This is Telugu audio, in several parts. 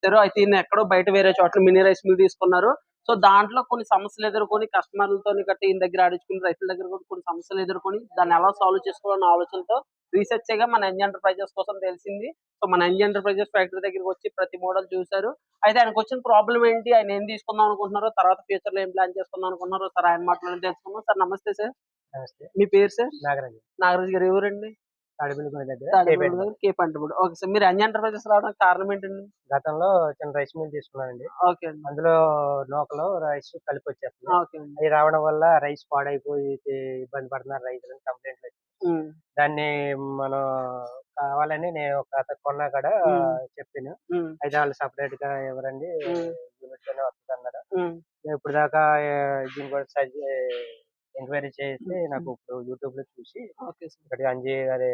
అయితే ఈయన ఎక్కడో బయట వేరే చోట్ల మినీ రైస్ మిల్ తీసుకున్నారు. సో దాంట్లో కొన్ని సమస్యలు ఎదుర్కొని కస్టమర్లతోని గట్టి ఈయన దగ్గర ఆడించుకుని రైతుల దగ్గర కూడా కొన్ని సమస్యలు ఎదుర్కొని దాన్ని ఎలా సాల్వ్ చేసుకోవాలన్న ఆలోచనతో రీసెర్చ్ చేయగా మన యంగ్ ఎంటర్ప్రైజెస్ కోసం తెలిసింది. సో మన యంగ్ ఎంటర్ప్రైజెస్ ఫ్యాక్టరీ దగ్గరికి వచ్చి ప్రతి మోడల్ చూసారు. అయితే ఆయనకు వచ్చిన ప్రాబ్లం ఏంటి, ఆయన ఏం తీసుకుందాం అనుకుంటున్నారో, తర్వాత ఫ్యూచర్ లో ఏం ప్లాన్ చేసుకుందాం అనుకుంటున్నారో సార్ ఆయన మాటలోనే తెలుసుకుందాం. సార్ నమస్తే సార్. నమస్తే. మీ పేరు సార్? నాగరాజు. నాగరాజు గారు ఎవరండి? తాడేపల్లిగూడెం దగ్గర తాడేపల్లి కేపేట. దగ్గర కేపంటమూడి. Okay sir. మీరు యంగ్ ఎంటర్ప్రైజెస్ రావడానికి కారణం ఏంటండి? గతంలో చిన్న రైస్ మిల్ తీసుకున్నానండి. ఓకే అండి. అందులో నూకలు, రైస్ కలిపొచ్చేస్తుంది. ఓకే అండి. అయి రావడం వల్ల రైస్ పాడైపోయి ఇబ్బంది పడుతున్నారు రైతులని కంప్లెయింట్‌లొచ్చినియి. హ్మ్. దాన్ని మనం కావాలని నేను ఒక అతను కొన్నా కాడ చెప్పాను. హ్మ్. అయితే ఆళ్ళు సెపరేట్‌గా ఇవ్వరండి. హ్మ్. లిమిట్‌లోనే వస్తదన్నారు. హ్మ్. ఇప్పటిదాకా దీని కూడా ఎంక్వైరీ చేసి నాకు హ్మ్. ఇప్పుడు యూట్యూబ్‌లో చూసి ఓకే సార్. ఒకటి అంజయ్య గారి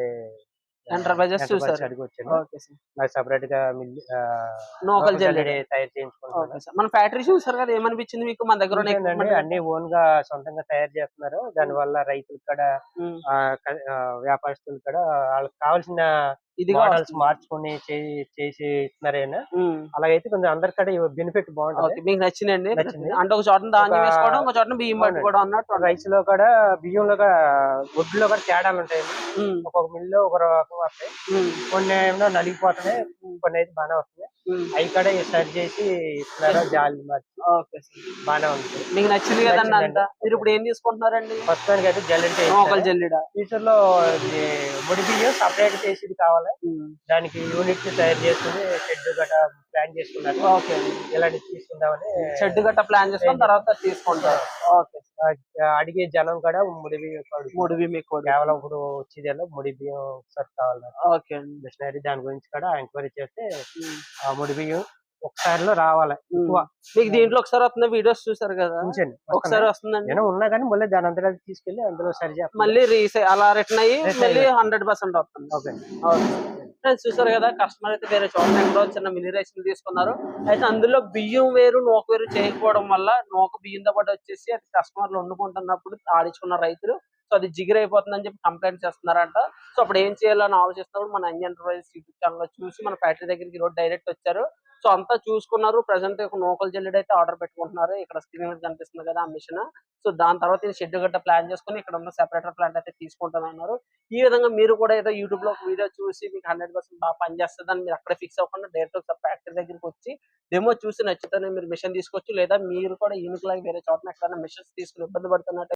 ఎంటర్ప్రైజెస్ చూసారు. అడిగొచ్చాను. Okay sir. నాకు సెపరేట్‌గా నూకలు లోకల్ జల్లెడ. జల్లెడ తయారు చేయించుకుంటున్నాను. Okay sir. మన ఫ్యాక్టరీ చూసారు కదా! ఏమనిపించింది మీకు? మన దగ్గర ఉన్న చూసానండి. ఎక్విప్‌మెంట్ అన్నీ ఓన్‌గా సొంతంగా తయారు చేస్తున్నారు. దానివల్ల రైతులకు కూడా హ్మ్. వ్యాపారస్తులకు కూడా ఆళ్ళకి కావాల్సిన ఇదిగా మోడల్స్ వస్తుంది. మార్చుకొని చేసి ఇస్తున్నారాయన. హ్మ్. అలాగైతే కొంచెం అందరికి కూడా బెనిఫిట్ బావుంటది. ఓకే. మీకు నచ్చినాయండి నచ్చింది. ప్రతిది? అంటే ఒక చోటన ఒక ధాన్యం వేసుకోవడం, ఇంకో చోటన బియ్యం అవునండి. పట్టుకోవడం అన్నట్టు ఉంటది. రైస్‌లో కూడా బియ్యంలో కూడా వడ్లులో కూడా తేడాలుంటాయండి. హ్మ్. ఒక్కొక్క మిల్‌లో ఒక రకంగా వస్తాయి. హ్మ్. కొన్నేమో నలిగిపోతున్నాయి. కొన్నైతే బానే వస్తున్నాయి. హ్మ్. అయి కూడా సరి చేసి ఇస్తున్నారు. జాలి మార్చి ఓకే సార్. బానే ఉంది. మీకు నచ్చింది కదండీ నచ్చిందండి. అంతా. మీరిప్పుడు ఏం తీసుకుంటున్నారండి? ప్రస్తుతానికైతే జల్లెడ నూకల చేయిస్తున్నారు. జల్లెడ. ఫ్యూచర్‌లో ఇది ముడి బియ్యం సెపరేట్ చేసేది కావాలి. హ్మ్. దానికి యూనిట్ తయారు చేసుకొని షెడ్ గట్టా ప్లాన్ చేసుకున్నాను. ఓకే అండి. ఇలాంటివి తీసుకుందామని షెడ్ గట్టా ప్లాన్ చేసుకొని తర్వాత తీసుకుంటారు. ఓకే. అడిగే జనం కూడా ముడి బియ్యం అడుగుతున్నారు. ముడివి మీకు కూడా. కేవలం ఇప్పుడు వచ్చేదేమో ముడి బియ్యం ఒకసారి కావాలి నాకు. ఓకే అండి. మిషనరీ దాని గురించి కూడా ఎంక్వైరీ చేస్తే హ్మ్. ఆ ముడి బియ్యం ఒకసారిలో రావాలి ఎక్కువ. మీకు దీంట్లో ఒకసారి వస్తున్న వీడియోస్ చూసారు కదా! చూసాను. ఒకసారి వస్తున్నాయి. వస్తుందండి. నేను ఉన్నా గానీ మళ్ళీ దానంతట అది తీసుకెళ్ళి అందులో సరి చేస్తున్నా. మళ్ళీ అలా రిటర్న్ అయ్యి రిటర్న్ మళ్ళీ అయ్యి 100% వస్తుంది. ఓకే. ఓకే. ఫ్రెండ్స్ చూసారు కదా! కస్టమర్ అయితే వేరే చోట ఎక్కడో చిన్న మినీ రైస్‌లు తీసుకున్నారు. అయితే అందులో బియ్యం వేరు, నూక వేరు చేయకపోవడం వల్ల నూక బియ్యంతో పాటు వచ్చేసి అది కస్టమర్లు వండుకుంటున్నప్పుడు ఆడించుకున్న రైతులు సో అది జిగురైపోతుందని చెప్పి కంప్లెయింట్ చేస్తున్నారంట. సో అప్పుడు ఏం చేయాలని ఆలోచిస్తున్నప్పుడు మన యంగ్ ఎంటర్ప్రైజెస్ యూట్యూబ్ ఛానెల్‌లో చూసి మన ఫ్యాక్టరీ దగ్గరికి ఈరోజు డైరెక్ట్ వచ్చారు. సో అంతా చూసుకున్నారు. ప్రెజెంట్ ఒక నూకల జల్లెడ అయితే ఆర్డర్ పెట్టుకుంటున్నారు. ఇక్కడ స్క్రీన్ మీద కనిపిస్తుంది కదా ఆ మిషన్. సో దాని తర్వాత ఇది షెడ్ గట్టా ప్లాన్ చేసుకొని ఇక్కడ ఉన్న సెపరేటర్ ప్లాంట్ అయితే తీసుకుంటానన్నారు. ఈ విధంగా మీరు కూడా ఏదో యూట్యూబ్ లో ఒక వీడియో చూసి మీకు 100% బాగా పనిచేస్తుందని మీరు అక్కడే ఫిక్స్ అవ్వకుండా డైరెక్ట్ ఒకసారి ఫ్యాక్టరీ దగ్గరికి వచ్చి డెమో చూసి నచ్చితేనే మీరు మిషన్ తీసుకోవచ్చు. లేదా మీరు కూడా ఈయనకి లాగా వేరే చోటన ఎక్కడైనా మిషన్స్ తీసుకుని ఇబ్బంది పడుతున్నట్టు